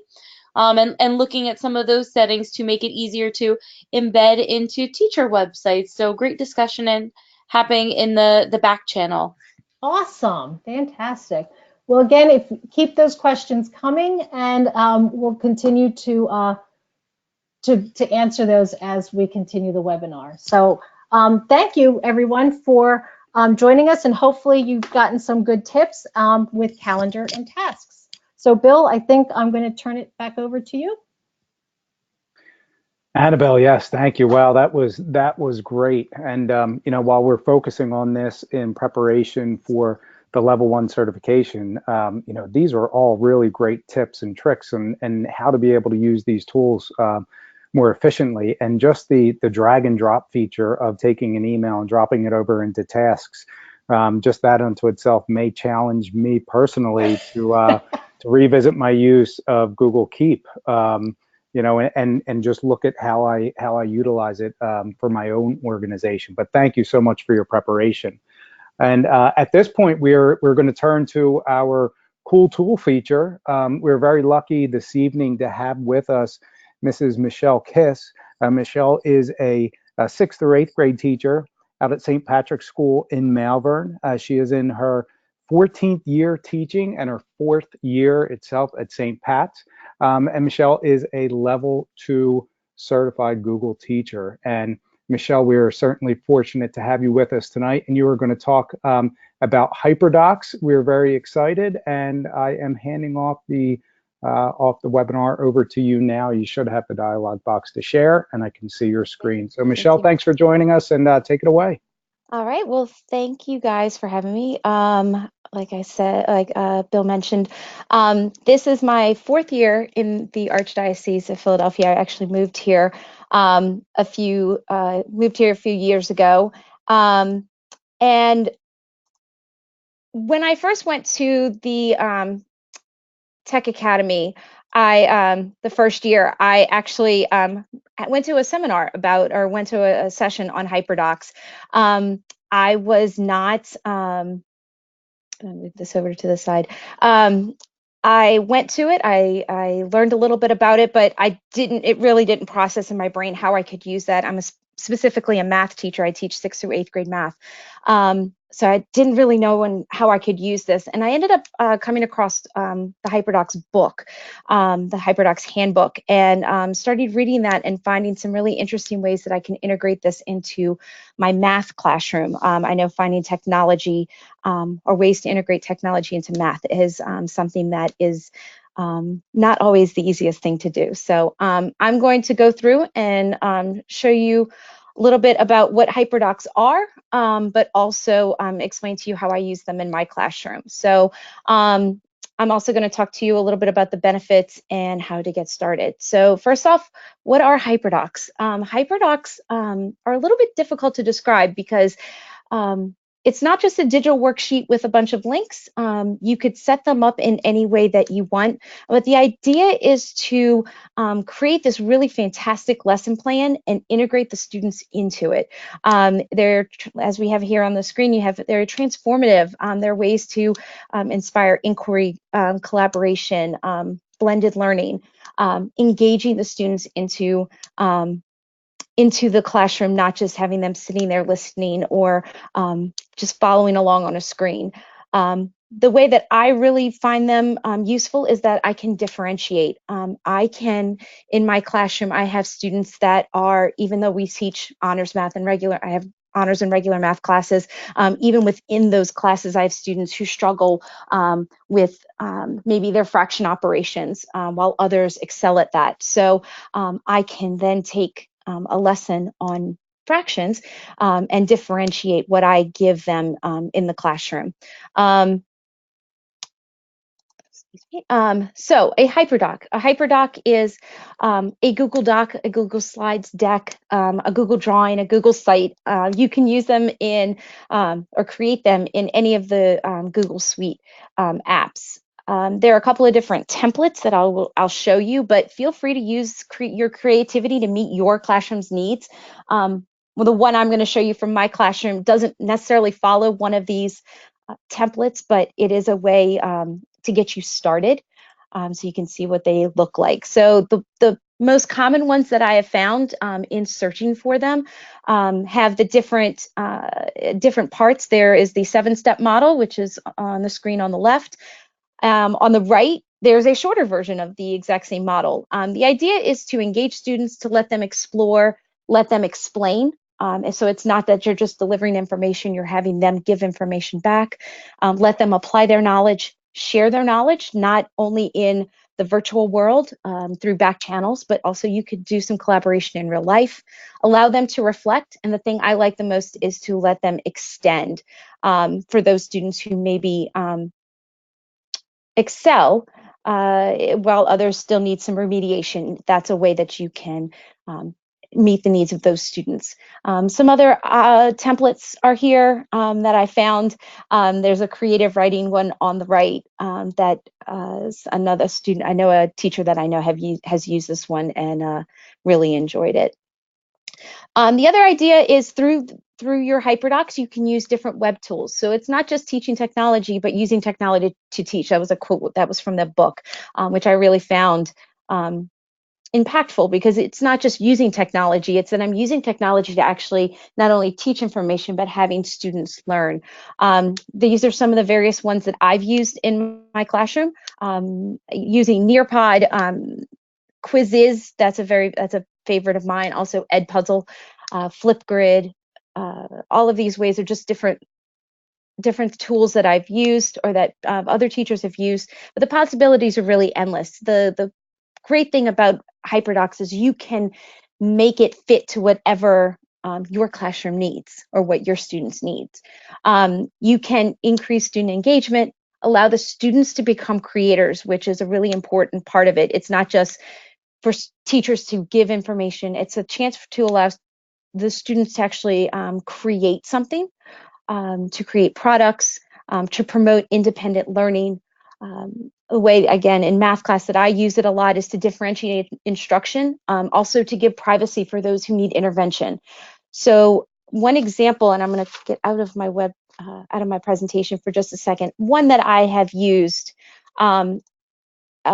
And looking at some of those settings to make it easier to embed into teacher websites. So great discussion and happening in the back channel. Awesome, fantastic. Well, again, keep those questions coming, and we'll continue to answer those as we continue the webinar. So thank you, everyone, for joining us, and hopefully you've gotten some good tips with calendar and tasks. So Bill, I think I'm going to turn it back over to you. Annabelle, yes, thank you. Wow, that was great. And while we're focusing on this in preparation for the level 1 certification, these are all really great tips and tricks and how to be able to use these tools more efficiently. And just the drag and drop feature of taking an email and dropping it over into tasks, just that unto itself may challenge me personally to revisit my use of Google Keep. And just look at how I utilize it for my own organization. But thank you so much for your preparation. And at this point, we're going to turn to our cool tool feature. We're very lucky this evening to have with us Mrs. Michele Kiss. Michele is a 6th or 8th grade teacher out at St. Patrick's School in Malvern. She is in her 14th year teaching and her 4th year itself at St. Pat's. And Michele is a level 2 certified Google teacher. And Michele, we are certainly fortunate to have you with us tonight. And you are going to talk about Hyperdocs. We're very excited. And I am handing off the webinar over to you now. You should have the dialog box to share, and I can see your screen. So Michele, thanks for joining us, and take it away. All right. Well, thank you guys for having me. Like I said, Bill mentioned, this is my 4th year in the Archdiocese of Philadelphia. I actually moved here a few years ago. And when I first went to the Tech Academy, the first year, I actually went to a seminar went to a session on Hyperdocs. I was not, I'm gonna move this over to the side. I went to it, I learned a little bit about it, but it really didn't process in my brain how I could use that. I'm specifically a math teacher. I teach 6th through 8th grade math. So I didn't really know how I could use this. And I ended up coming across the Hyperdocs book, the Hyperdocs handbook, and started reading that and finding some really interesting ways that I can integrate this into my math classroom. I know finding technology or ways to integrate technology into math is something that is not always the easiest thing to do. So I'm going to go through and show you a little bit about what Hyperdocs are, but also explain to you how I use them in my classroom. So I'm also going to talk to you a little bit about the benefits and how to get started. So first off, what are Hyperdocs? Hyperdocs are a little bit difficult to describe because it's not just a digital worksheet with a bunch of links. You could set them up in any way that you want, but the idea is to create this really fantastic lesson plan and integrate the students into it. They're, as we have here on the screen, they're transformative. They're ways to inspire inquiry, collaboration, blended learning, engaging the students into the classroom, not just having them sitting there listening or just following along on a screen. The way that I really find them useful is that I can differentiate. In my classroom, I have students that are, even though we teach honors math and I have honors and regular math classes, even within those classes, I have students who struggle with maybe their fraction operations, while others excel at that. So I can then take a lesson on fractions and differentiate what I give them in the classroom. So a hyperdoc is a Google Doc, a Google Slides deck, a Google Drawing, a Google Site. You can use them in or create them in any of the Google Suite apps. There are a couple of different templates that I'll show you, but feel free to use your creativity to meet your classroom's needs. Well, the one I'm going to show you from my classroom doesn't necessarily follow one of these templates, but it is a way to get you started, so you can see what they look like. So the most common ones that I have found in searching for them have the different parts. There is the 7-step model, which is on the screen on the left. On the right, there's a shorter version of the exact same model. The idea is to engage students, to let them explore, let them explain. And so it's not that you're just delivering information, you're having them give information back. Let them apply their knowledge, share their knowledge, not only in the virtual world through Backchannels, but also you could do some collaboration in real life. Allow them to reflect, and the thing I like the most is to let them extend for those students who maybe excel while others still need some remediation. That's a way that you can meet the needs of those students. Some other templates are here that I found. There's a creative writing one on the right that is another student. I know a teacher that I know has used this one and really enjoyed it. The other idea is through your Hyperdocs, you can use different web tools. So it's not just teaching technology, but using technology to teach. That was a quote that was from the book, which I really found impactful, because it's not just using technology, it's that I'm using technology to actually not only teach information, but having students learn. These are some of the various ones that I've used in my classroom, using Nearpod, Quizzes, that's a favorite of mine. Also Edpuzzle, Flipgrid, all of these ways are just different tools that I've used or that other teachers have used, but the possibilities are really endless. The great thing about Hyperdocs is you can make it fit to whatever your classroom needs or what your students need. You can increase student engagement, allow the students to become creators, which is a really important part of it. It's not just for teachers to give information, it's a chance to allow the students to actually create something, to create products, to promote independent learning. A way, again, in math class that I use it a lot is to differentiate instruction, also to give privacy for those who need intervention. So one example, and I'm going to get out of my out of my presentation for just a second, one that I have used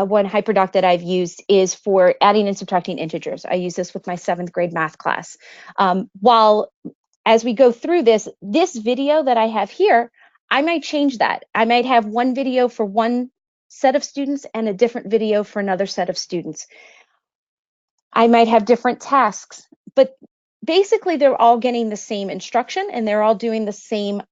one Hyperdoc that I've used is for adding and subtracting integers. I use this with my 7th grade math class. While as we go through this video that I have here, I might change that. I might have one video for one set of students and a different video for another set of students. I might have different tasks, but basically they're all getting the same instruction and they're all doing the same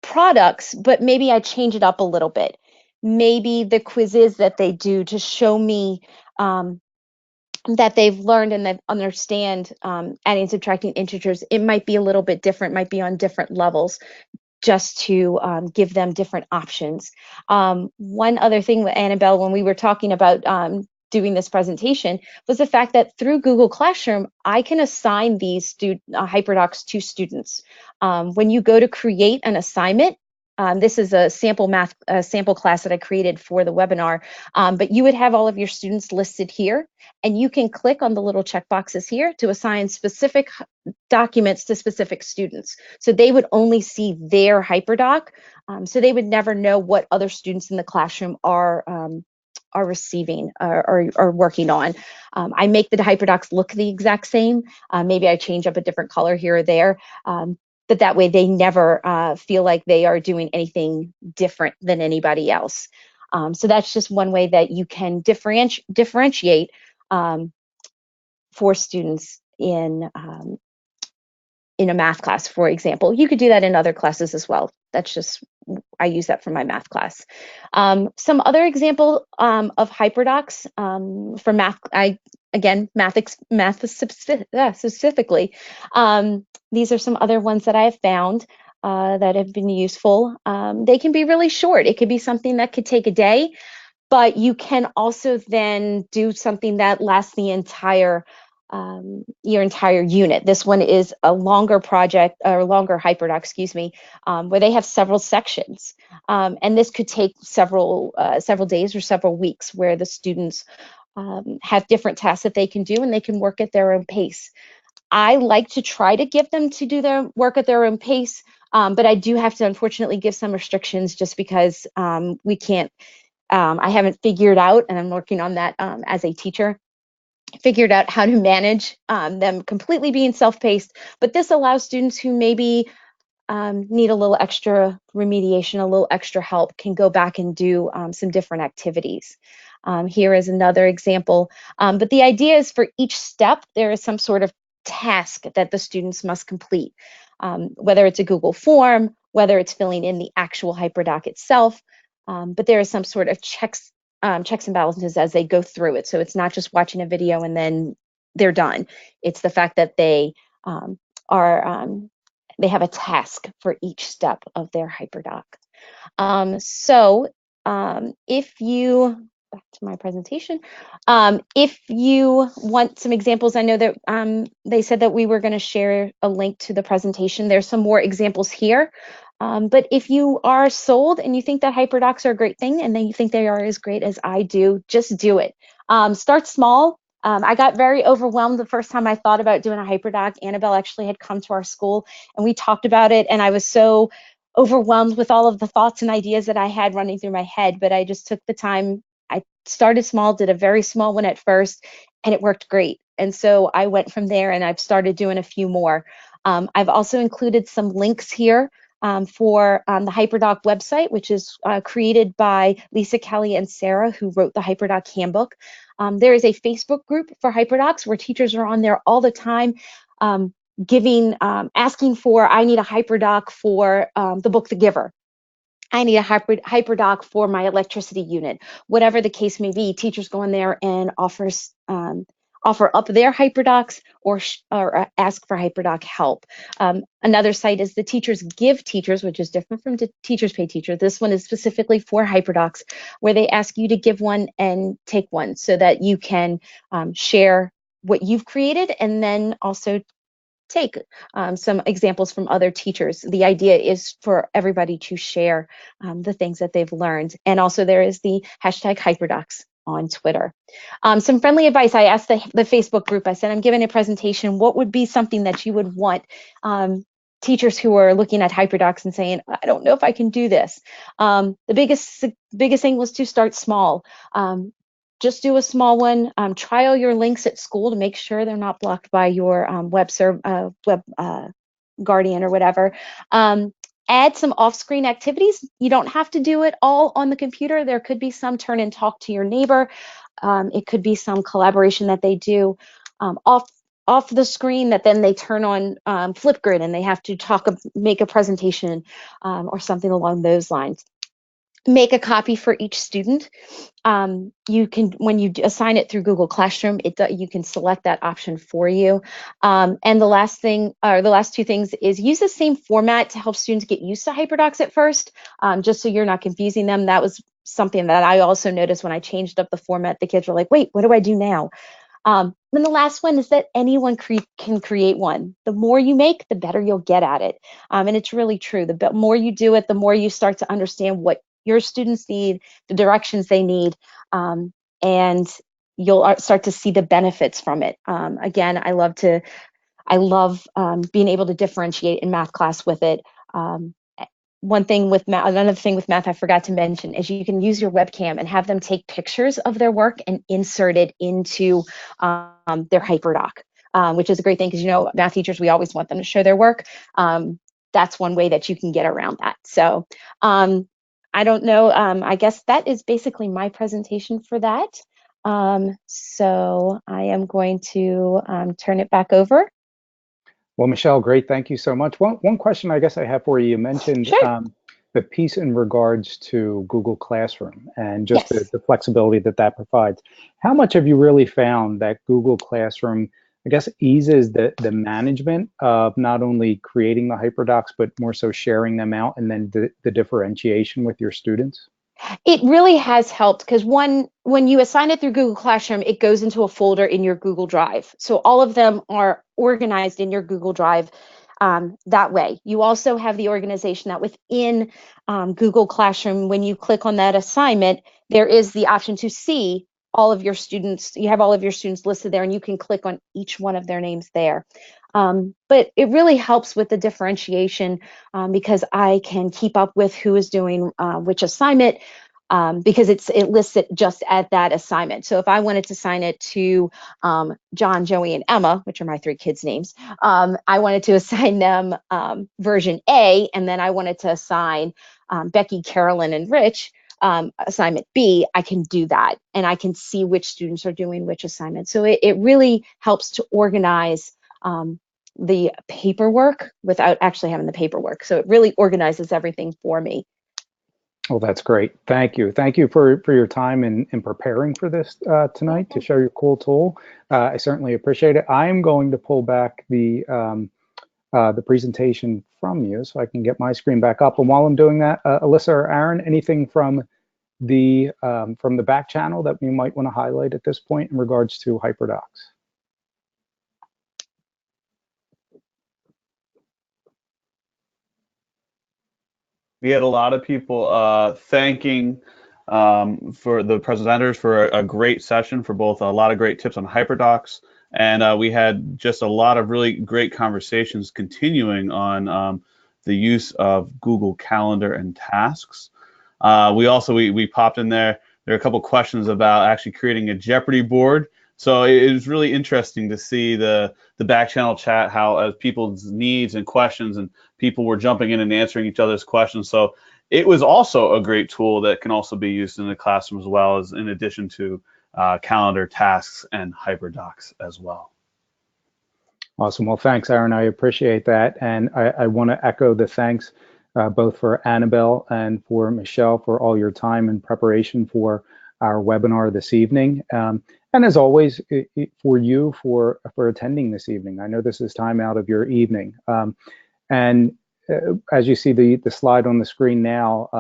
products, but maybe I change it up a little bit. Maybe the quizzes that they do to show me that they've learned and they understand adding and subtracting integers, it might be a little bit different, might be on different levels, just to give them different options. One other thing with Annabelle, when we were talking about doing this presentation, was the fact that through Google Classroom, I can assign these Hyperdocs to students. When you go to create an assignment, this is a sample class that I created for the webinar, but you would have all of your students listed here, and you can click on the little checkboxes here to assign specific documents to specific students. So they would only see their Hyperdoc, so they would never know what other students in the classroom are receiving or working on. I make the Hyperdocs look the exact same. Maybe I change up a different color here or there. But that way they never feel like they are doing anything different than anybody else. So that's just one way that you can differentiate for students in a math class, for example. You could do that in other classes as well. That's just, I use that for my math class. Some other example of Hyperdocs for math, math specifically. These are some other ones that I have found that have been useful. They can be really short. It could be something that could take a day, but you can also then do something that lasts the entire your entire unit. This one is a longer project, or longer Hyperdoc, excuse me, where they have several sections. And this could take several days or several weeks, where the students have different tasks that they can do and they can work at their own pace. I like to try to give them to do their work at their own pace, but I do have to unfortunately give some restrictions just because we can't, I haven't figured out, and I'm working on that as a teacher, figured out how to manage them completely being self-paced, but this allows students who maybe need a little extra remediation, a little extra help, can go back and do some different activities. Here is another example, but the idea is for each step, there is some sort of task that the students must complete, whether it's a Google form, whether it's filling in the actual Hyperdoc itself, but there is some sort of checks and balances as they go through it. So it's not just watching a video and then they're done. It's the fact that they they have a task for each step of their Hyperdoc. If you, back to my presentation, if you want some examples, I know that they said that we were going to share a link to the presentation. There's some more examples here. But if you are sold and you think that Hyperdocs are a great thing and then you think they are as great as I do, just do it. Start small. I got very overwhelmed the first time I thought about doing a Hyperdoc. Annabelle actually had come to our school and we talked about it, and I was so overwhelmed with all of the thoughts and ideas that I had running through my head, but I just took the time. I started small, did a very small one at first, and it worked great. And so I went from there and I've started doing a few more. I've also included some links here for the Hyperdoc website, which is created by Lisa, Kelly, and Sarah, who wrote the Hyperdoc handbook. There is a Facebook group for Hyperdocs where teachers are on there all the time, asking for, I need a Hyperdoc for the book The Giver. I need a Hyperdoc for my electricity unit. Whatever the case may be, teachers go in there and offer up their Hyperdocs or ask for Hyperdoc help. Another site is the Teachers Give Teachers, which is different from the Teachers Pay Teacher. This one is specifically for Hyperdocs, where they ask you to give one and take one so that you can share what you've created and then also take some examples from other teachers. The idea is for everybody to share the things that they've learned. And also there is the hashtag Hyperdocs on Twitter. Some friendly advice. I asked the Facebook group, I said, I'm giving a presentation. What would be something that you would want teachers who are looking at Hyperdocs and saying, I don't know if I can do this. The biggest thing was to start small. Just do a small one. Trial your links at school to make sure they're not blocked by your web guardian or whatever. Add some off-screen activities. You don't have to do it all on the computer. There could be some turn and talk to your neighbor. It could be some collaboration that they do off the screen that then they turn on Flipgrid and they have to make a presentation or something along those lines. Make a copy for each student. You can, when you assign it through Google Classroom, you can select that option for you. And the last two things is use the same format to help students get used to Hyperdocs at first, just so you're not confusing them. That was something that I also noticed when I changed up the format. The kids were like, wait, what do I do now? Then the last one is that anyone can create one. The more you make, the better you'll get at it. And it's really true. The more you do it, the more you start to understand what your students need, the directions they need, and you'll start to see the benefits from it. Again, I love being able to differentiate in math class with it. Another thing with math I forgot to mention is you can use your webcam and have them take pictures of their work and insert it into their Hyperdoc, which is a great thing because, you know, math teachers, we always want them to show their work. That's one way that you can get around that. So I don't know. I guess that is basically my presentation for that. So I am going to turn it back over. Well, Michele, great. Thank you so much. One question I guess I have for you. You mentioned Sure. the piece in regards to Google Classroom and just Yes. the flexibility that provides. How much have you really found that Google Classroom, I guess, eases the management of not only creating the Hyperdocs, but more so sharing them out and then the differentiation with your students? It really has helped because when you assign it through Google Classroom, it goes into a folder in your Google Drive. So all of them are organized in your Google Drive that way. You also have the organization that within Google Classroom, when you click on that assignment, there is the option to see all of your students. You have all of your students listed there, and you can click on each one of their names there. But it really helps with the differentiation because I can keep up with who is doing which assignment because it lists it just at that assignment. So if I wanted to assign it to John, Joey, and Emma, which are my 3 kids' names, I wanted to assign them version A, and then I wanted to assign Becky, Carolyn, and Rich assignment B, I can do that. And I can see which students are doing which assignment. So it really helps to organize the paperwork without actually having the paperwork. So it really organizes everything for me. Well, that's great. Thank you. Thank you for your time in preparing for this tonight to show your cool tool. I certainly appreciate it. I'm going to pull back the presentation from you so I can get my screen back up. And while I'm doing that, Alyssa or Aaron, anything from the back channel that we might want to highlight at this point in regards to Hyperdocs? We had a lot of people thanking for the presenters for a great session, for both a lot of great tips on Hyperdocs, and we had just a lot of really great conversations continuing on the use of Google Calendar and tasks. We popped in there. There are a couple questions about actually creating a Jeopardy board. So it was really interesting to see the back channel chat, how as people's needs and questions, and people were jumping in and answering each other's questions. So it was also a great tool that can also be used in the classroom as well, as in addition to calendar, tasks, and Hyperdocs as well. Awesome. Well, thanks, Aaron. I appreciate that. And I want to echo the thanks both for Annabel and for Michele for all your time and preparation for our webinar this evening. And as always, for you for attending this evening. I know this is time out of your evening. As you see the slide on the screen now,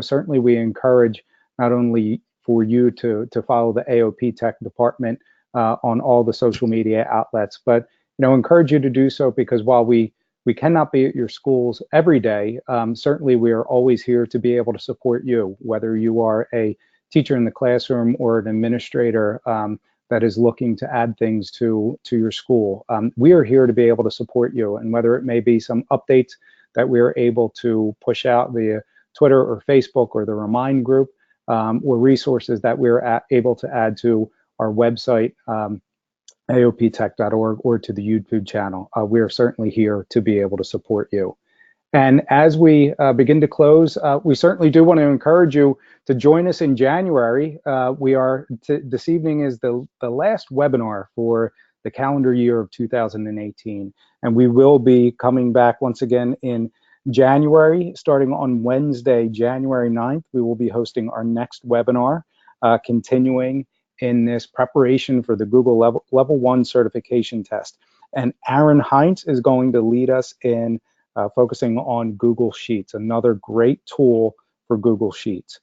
certainly we encourage not only for you to follow the AoP Tech department on all the social media outlets, but encourage you to do so, because while we cannot be at your schools every day, certainly we are always here to be able to support you, whether you are a teacher in the classroom or an administrator that is looking to add things to your school. We are here to be able to support you, and whether it may be some updates that we are able to push out via Twitter or Facebook or the Remind group, or resources that we're able to add to our website, aoptech.org, or to the YouTube channel. We are certainly here to be able to support you. And as we begin to close, we certainly do want to encourage you to join us in January. This evening is the last webinar for the calendar year of 2018. And we will be coming back once again in January, starting on Wednesday, January 9th. We will be hosting our next webinar, continuing in this preparation for the Google Level 1 certification test. And Aaron Heinz is going to lead us in focusing on Google Sheets, another great tool for Google Sheets.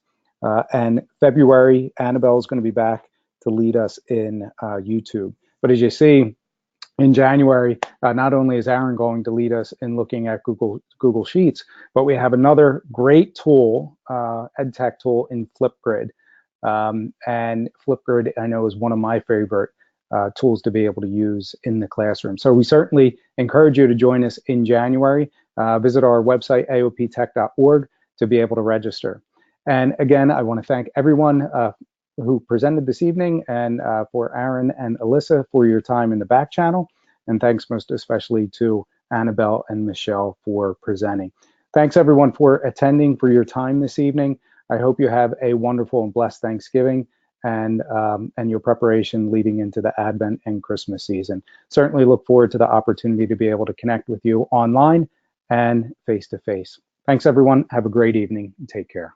And February, Annabelle is going to be back to lead us in YouTube. But as you see, in January, not only is Aaron going to lead us in looking at Google Sheets, but we have another great tool, EdTech tool in Flipgrid. And Flipgrid, I know, is one of my favorite tools to be able to use in the classroom. So we certainly encourage you to join us in January. Visit our website, aoptech.org, to be able to register. And again, I want to thank everyone who presented this evening, and for Aaron and Alyssa for your time in the back channel. And thanks most especially to Annabelle and Michele for presenting. Thanks everyone for attending, for your time this evening. I hope you have a wonderful and blessed Thanksgiving and your preparation leading into the Advent and Christmas season. Certainly look forward to the opportunity to be able to connect with you online and face-to-face. Thanks everyone. Have a great evening and take care.